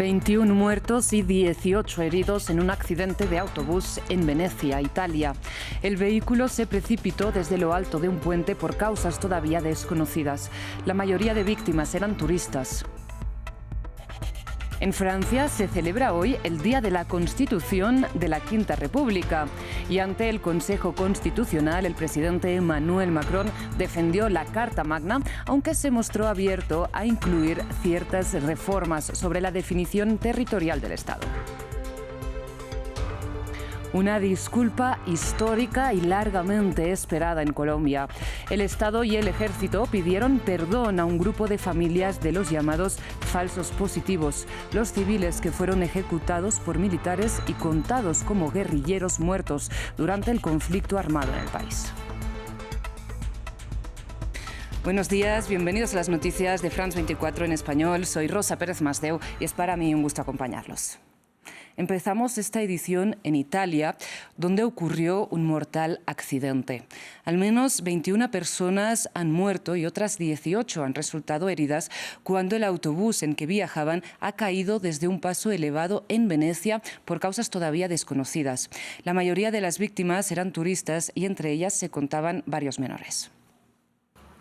21 muertos y 18 heridos en un accidente de autobús en Venecia, Italia. El vehículo se precipitó desde lo alto de un puente por causas todavía desconocidas. La mayoría de víctimas eran turistas. En Francia se celebra hoy el Día de la Constitución de la Quinta República y ante el Consejo Constitucional el presidente Emmanuel Macron defendió la Carta Magna, aunque se mostró abierto a incluir ciertas reformas sobre la definición territorial del Estado. Una disculpa histórica y largamente esperada en Colombia. El Estado y el Ejército pidieron perdón a un grupo de familias de los llamados falsos positivos, los civiles que fueron ejecutados por militares y contados como guerrilleros muertos durante el conflicto armado en el país. Buenos días, bienvenidos a las noticias de France 24 en español. Soy Rosa Pérez Masdeu y es para mí un gusto acompañarlos. Empezamos esta edición en Italia, donde ocurrió un mortal accidente. Al menos 21 personas han muerto y otras 18 han resultado heridas cuando el autobús en que viajaban ha caído desde un paso elevado en Venecia por causas todavía desconocidas. La mayoría de las víctimas eran turistas y entre ellas se contaban varios menores.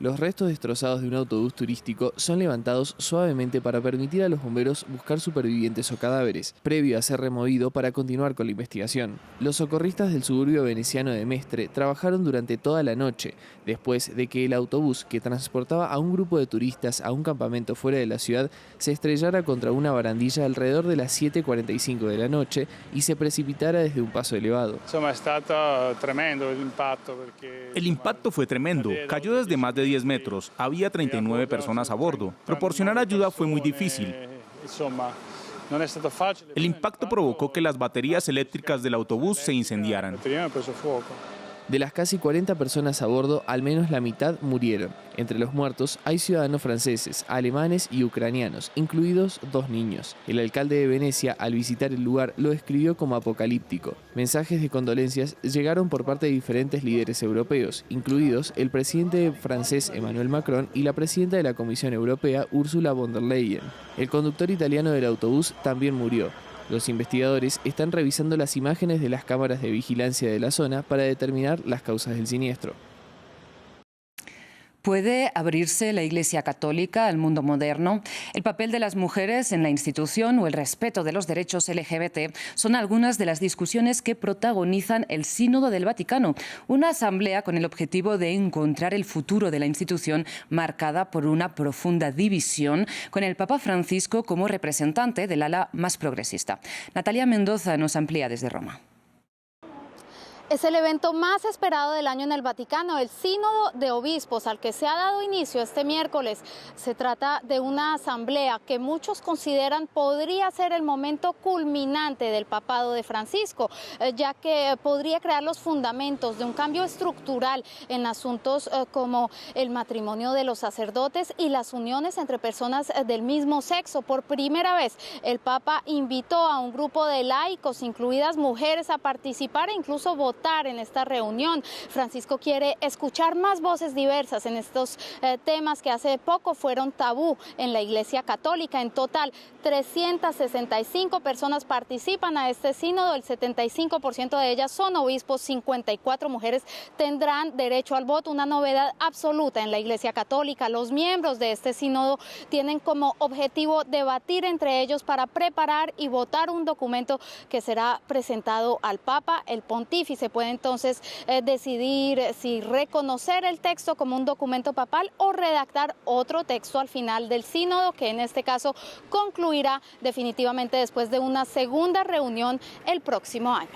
Los restos destrozados de un autobús turístico son levantados suavemente para permitir a los bomberos buscar supervivientes o cadáveres, previo a ser removido para continuar con la investigación. Los socorristas del suburbio veneciano de Mestre trabajaron durante toda la noche, después de que el autobús que transportaba a un grupo de turistas a un campamento fuera de la ciudad se estrellara contra una barandilla alrededor de las 7:45 de la noche y se precipitara desde un paso elevado. El impacto fue tremendo, cayó desde más de 10 metros, había 39 personas a bordo. Proporcionar ayuda fue muy difícil. El impacto provocó que las baterías eléctricas del autobús se incendiaran. De las casi 40 personas a bordo, al menos la mitad murieron. Entre los muertos hay ciudadanos franceses, alemanes y ucranianos, incluidos 2 niños. El alcalde de Venecia, al visitar el lugar, lo describió como apocalíptico. Mensajes de condolencias llegaron por parte de diferentes líderes europeos, incluidos el presidente francés Emmanuel Macron y la presidenta de la Comisión Europea, Ursula von der Leyen. El conductor italiano del autobús también murió. Los investigadores están revisando las imágenes de las cámaras de vigilancia de la zona para determinar las causas del siniestro. ¿Puede abrirse la Iglesia Católica al mundo moderno? El papel de las mujeres en la institución o el respeto de los derechos LGBT son algunas de las discusiones que protagonizan el Sínodo del Vaticano, una asamblea con el objetivo de encontrar el futuro de la institución marcada por una profunda división, con el Papa Francisco como representante del ala más progresista. Natalia Mendoza nos amplía desde Roma. Es el evento más esperado del año en el Vaticano, el Sínodo de Obispos, al que se ha dado inicio este miércoles. Se trata de una asamblea que muchos consideran podría ser el momento culminante del papado de Francisco, ya que podría crear los fundamentos de un cambio estructural en asuntos como el matrimonio de los sacerdotes y las uniones entre personas del mismo sexo. Por primera vez, el Papa invitó a un grupo de laicos, incluidas mujeres, a participar e incluso votar en esta reunión. Francisco quiere escuchar más voces diversas en estos temas que hace poco fueron tabú en la Iglesia Católica. En total, 365 personas participan a este sínodo, el 75% de ellas son obispos, 54 mujeres tendrán derecho al voto, una novedad absoluta en la Iglesia Católica. Los miembros de este sínodo tienen como objetivo debatir entre ellos para preparar y votar un documento que será presentado al Papa. El pontífice puede entonces decidir si reconocer el texto como un documento papal o redactar otro texto al final del sínodo, que en este caso concluirá definitivamente después de una segunda reunión el próximo año.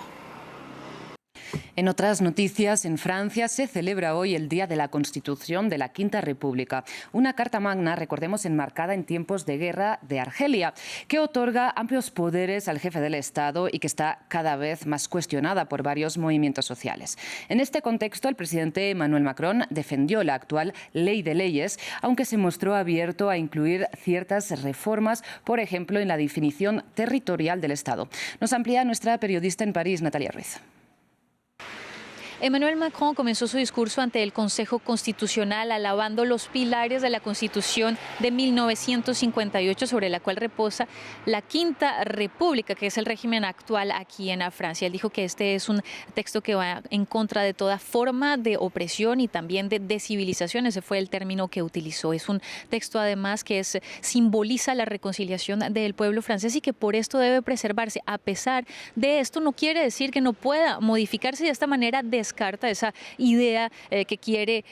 En otras noticias, en Francia se celebra hoy el Día de la Constitución de la Quinta República, una Carta Magna, recordemos, enmarcada en tiempos de guerra de Argelia, que otorga amplios poderes al jefe del Estado y que está cada vez más cuestionada por varios movimientos sociales. En este contexto, el presidente Emmanuel Macron defendió la actual ley de leyes, aunque se mostró abierto a incluir ciertas reformas, por ejemplo, en la definición territorial del Estado. Nos amplía nuestra periodista en París, Natalia Ruiz. Emmanuel Macron comenzó su discurso ante el Consejo Constitucional alabando los pilares de la Constitución de 1958 sobre la cual reposa la Quinta República, que es el régimen actual aquí en Francia. Él dijo que este es un texto que va en contra de toda forma de opresión y también de descivilización. Ese fue el término que utilizó. Es un texto además que simboliza la reconciliación del pueblo francés y que por esto debe preservarse. A pesar de esto, no quiere decir que no pueda modificarse. De esta manera descarta esa idea que quiere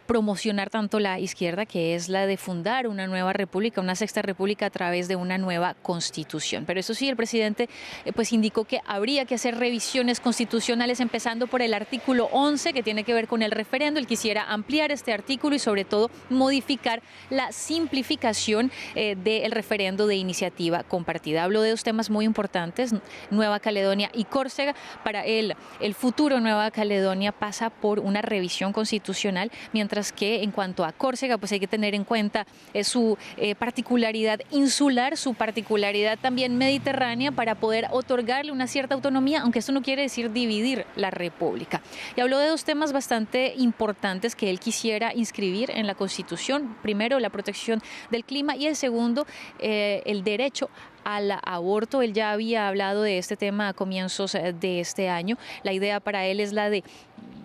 promocionar tanto la izquierda, que es la de fundar una nueva república, una sexta república a través de una nueva constitución. Pero eso sí, el presidente pues indicó que habría que hacer revisiones constitucionales, empezando por el artículo 11, que tiene que ver con el referendo. Él quisiera ampliar este artículo y sobre todo modificar la simplificación del referendo de iniciativa compartida. Habló de dos temas muy importantes, Nueva Caledonia y Córcega. Para él, el futuro de Nueva Caledonia pasa por una revisión constitucional, mientras que en cuanto a Córcega, pues hay que tener en cuenta su particularidad insular, su particularidad también mediterránea, para poder otorgarle una cierta autonomía, aunque esto no quiere decir dividir la república. Y habló de dos temas bastante importantes que él quisiera inscribir en la Constitución. Primero, la protección del clima, y el segundo, el derecho al aborto. Él ya había hablado de este tema a comienzos de este año. La idea para él es la de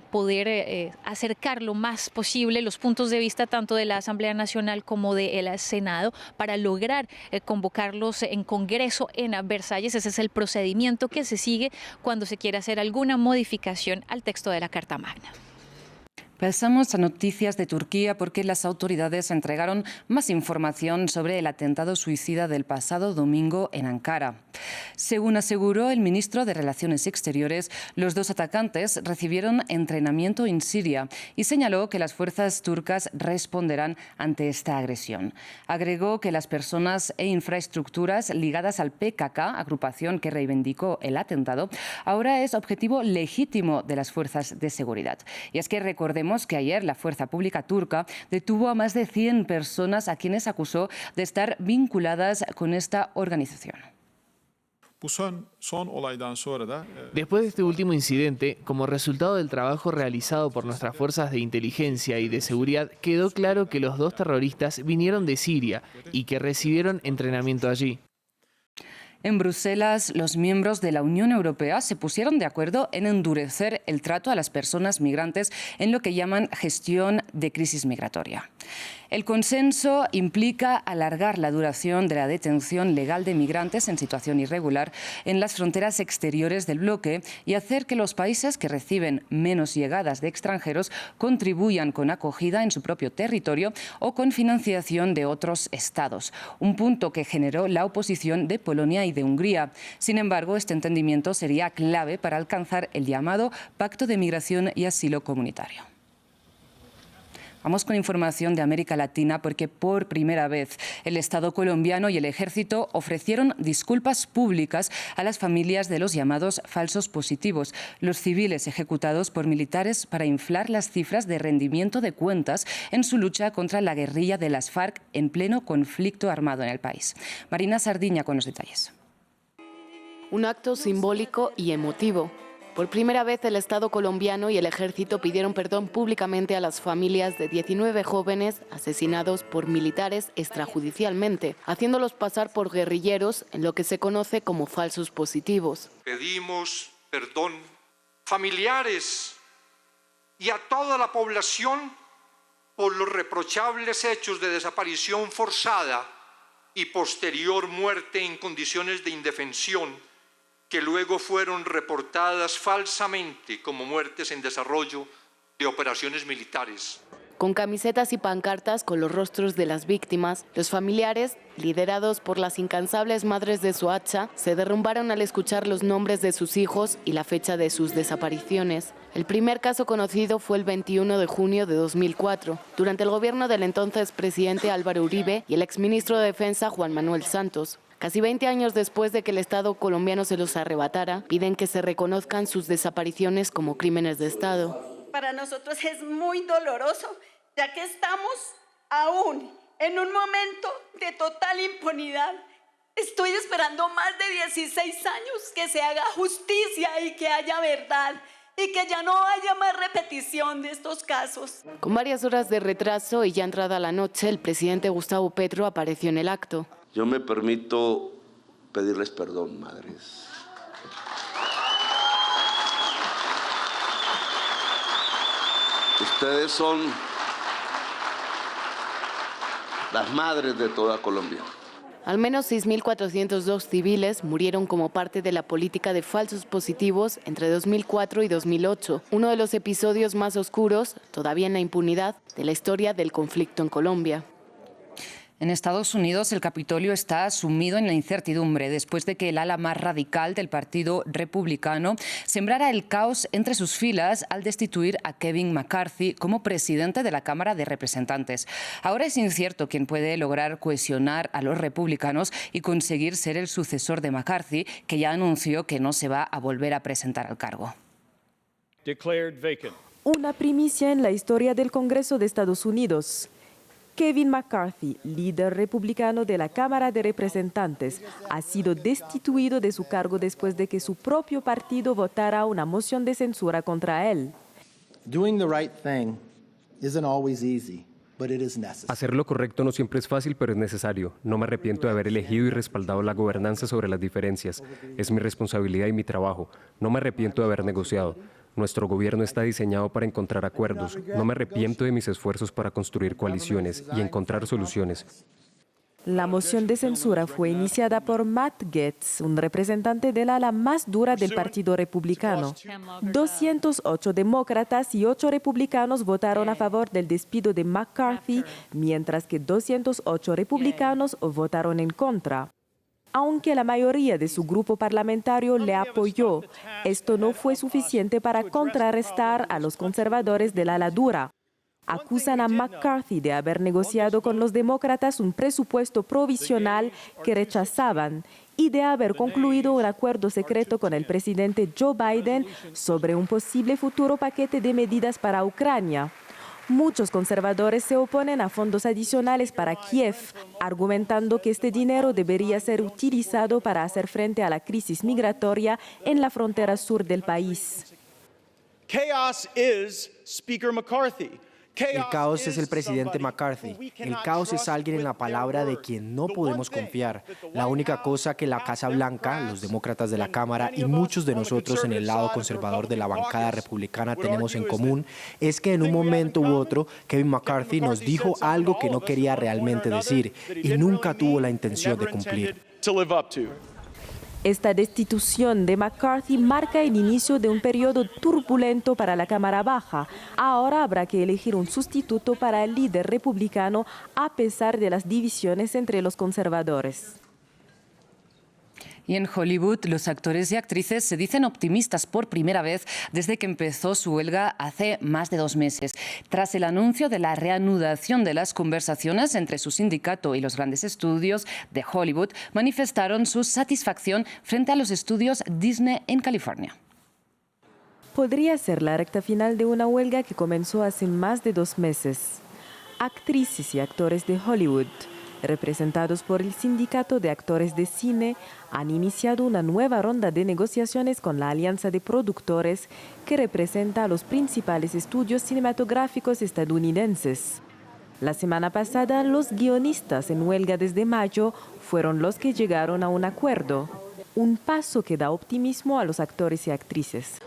poder acercar lo más posible los puntos de vista tanto de la Asamblea Nacional como del Senado para lograr convocarlos en Congreso en Versalles. Ese es el procedimiento que se sigue cuando se quiere hacer alguna modificación al texto de la Carta Magna. Pasamos a noticias de Turquía porque las autoridades entregaron más información sobre el atentado suicida del pasado domingo en Ankara. Según aseguró el ministro de Relaciones Exteriores, los dos atacantes recibieron entrenamiento en Siria y señaló que las fuerzas turcas responderán ante esta agresión. Agregó que las personas e infraestructuras ligadas al PKK, agrupación que reivindicó el atentado, ahora es objetivo legítimo de las fuerzas de seguridad. Y es que recordemos que ayer la fuerza pública turca detuvo a más de 100 personas a quienes acusó de estar vinculadas con esta organización. Después de este último incidente, como resultado del trabajo realizado por nuestras fuerzas de inteligencia y de seguridad, quedó claro que los dos terroristas vinieron de Siria y que recibieron entrenamiento allí. En Bruselas, los miembros de la Unión Europea se pusieron de acuerdo en endurecer el trato a las personas migrantes en lo que llaman gestión de crisis migratoria. El consenso implica alargar la duración de la detención legal de migrantes en situación irregular en las fronteras exteriores del bloque y hacer que los países que reciben menos llegadas de extranjeros contribuyan con acogida en su propio territorio o con financiación de otros estados, un punto que generó la oposición de Polonia y de Hungría. Sin embargo, este entendimiento sería clave para alcanzar el llamado Pacto de Migración y Asilo Comunitario. Vamos con información de América Latina porque por primera vez el Estado colombiano y el Ejército ofrecieron disculpas públicas a las familias de los llamados falsos positivos, los civiles ejecutados por militares para inflar las cifras de rendimiento de cuentas en su lucha contra la guerrilla de las FARC en pleno conflicto armado en el país. Marina Sardiña con los detalles. Un acto simbólico y emotivo. Por primera vez el Estado colombiano y el Ejército pidieron perdón públicamente a las familias de 19 jóvenes asesinados por militares extrajudicialmente, haciéndolos pasar por guerrilleros en lo que se conoce como falsos positivos. Pedimos perdón familiares y a toda la población por los reprochables hechos de desaparición forzada y posterior muerte en condiciones de indefensión que luego fueron reportadas falsamente como muertes en desarrollo de operaciones militares. Con camisetas y pancartas con los rostros de las víctimas, los familiares, liderados por las incansables madres de Soacha, se derrumbaron al escuchar los nombres de sus hijos y la fecha de sus desapariciones. El primer caso conocido fue el 21 de junio de 2004, durante el gobierno del entonces presidente Álvaro Uribe y el exministro de Defensa Juan Manuel Santos. Casi 20 años después de que el Estado colombiano se los arrebatara, piden que se reconozcan sus desapariciones como crímenes de Estado. Para nosotros es muy doloroso, ya que estamos aún en un momento de total impunidad. Estoy esperando más de 16 años que se haga justicia y que haya verdad. y que ya no haya más repetición de estos casos. Con varias horas de retraso y ya entrada la noche, el presidente Gustavo Petro apareció en el acto. Yo me permito pedirles perdón, madres. Ustedes son las madres de toda Colombia. Al menos 6.402 civiles murieron como parte de la política de falsos positivos entre 2004 y 2008, uno de los episodios más oscuros, todavía en la impunidad, de la historia del conflicto en Colombia. En Estados Unidos, el Capitolio está sumido en la incertidumbre después de que el ala más radical del Partido Republicano sembrara el caos entre sus filas al destituir a Kevin McCarthy como presidente de la Cámara de Representantes. Ahora es incierto quién puede lograr cohesionar a los republicanos y conseguir ser el sucesor de McCarthy, que ya anunció que no se va a volver a presentar al cargo. Una primicia en la historia del Congreso de Estados Unidos. Kevin McCarthy, líder republicano de la Cámara de Representantes, ha sido destituido de su cargo después de que su propio partido votara una moción de censura contra él. Hacer lo correcto no siempre es fácil, pero es necesario. No me arrepiento de haber elegido y respaldado la gobernanza sobre las diferencias. Es mi responsabilidad y mi trabajo. No me arrepiento de haber negociado. Nuestro gobierno está diseñado para encontrar acuerdos. No me arrepiento de mis esfuerzos para construir coaliciones y encontrar soluciones. La moción de censura fue iniciada por Matt Gaetz, un representante del ala más dura del Partido Republicano. 208 demócratas y 8 republicanos votaron a favor del despido de McCarthy, mientras que 208 republicanos votaron en contra. Aunque la mayoría de su grupo parlamentario le apoyó, esto no fue suficiente para contrarrestar a los conservadores del ala dura. Acusan a McCarthy de haber negociado con los demócratas un presupuesto provisional que rechazaban y de haber concluido un acuerdo secreto con el presidente Joe Biden sobre un posible futuro paquete de medidas para Ucrania. Muchos conservadores se oponen a fondos adicionales para Kiev, argumentando que este dinero debería ser utilizado para hacer frente a la crisis migratoria en la frontera sur del país. El caos es el presidente McCarthy. El caos es alguien en la palabra de quien no podemos confiar. La única cosa que la Casa Blanca, los demócratas de la Cámara y muchos de nosotros en el lado conservador de la bancada republicana tenemos en común es que en un momento u otro Kevin McCarthy nos dijo algo que no quería realmente decir y nunca tuvo la intención de cumplir. Esta destitución de McCarthy marca el inicio de un periodo turbulento para la Cámara Baja. Ahora habrá que elegir un sustituto para el líder republicano a pesar de las divisiones entre los conservadores. Y en Hollywood, los actores y actrices se dicen optimistas por primera vez desde que empezó su huelga hace más de 2 meses. Tras el anuncio de la reanudación de las conversaciones entre su sindicato y los grandes estudios de Hollywood, manifestaron su satisfacción frente a los estudios Disney en California. Podría ser la recta final de una huelga que comenzó hace más de 2 meses. Actrices y actores de Hollywood, representados por el Sindicato de Actores de Cine, han iniciado una nueva ronda de negociaciones con la Alianza de Productores que representa a los principales estudios cinematográficos estadounidenses. La semana pasada, los guionistas en huelga desde mayo fueron los que llegaron a un acuerdo. Un paso que da optimismo a los actores y actrices.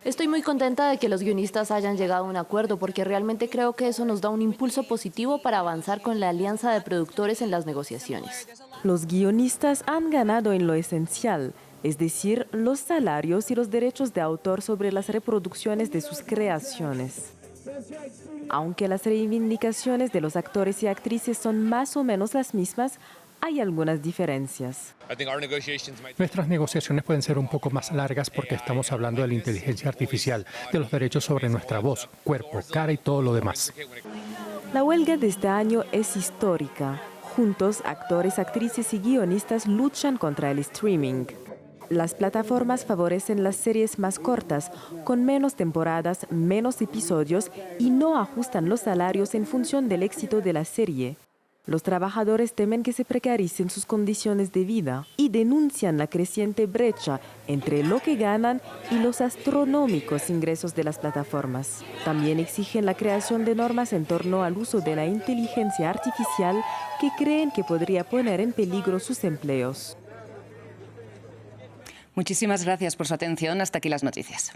Estoy muy contenta de que los guionistas hayan llegado a un acuerdo porque realmente creo que eso nos da un impulso positivo para avanzar con la alianza de productores en las negociaciones. Los guionistas han ganado en lo esencial, es decir, los salarios y los derechos de autor sobre las reproducciones de sus creaciones. Aunque las reivindicaciones de los actores y actrices son más o menos las mismas, hay algunas diferencias. Nuestras negociaciones pueden ser un poco más largas porque estamos hablando de la inteligencia artificial, de los derechos sobre nuestra voz, cuerpo, cara y todo lo demás. La huelga de este año es histórica. Juntos, actores, actrices y guionistas luchan contra el streaming. Las plataformas favorecen las series más cortas, con menos temporadas, menos episodios y no ajustan los salarios en función del éxito de la serie. Los trabajadores temen que se precaricen sus condiciones de vida y denuncian la creciente brecha entre lo que ganan y los astronómicos ingresos de las plataformas. También exigen la creación de normas en torno al uso de la inteligencia artificial que creen que podría poner en peligro sus empleos. Muchísimas gracias por su atención. Hasta aquí las noticias.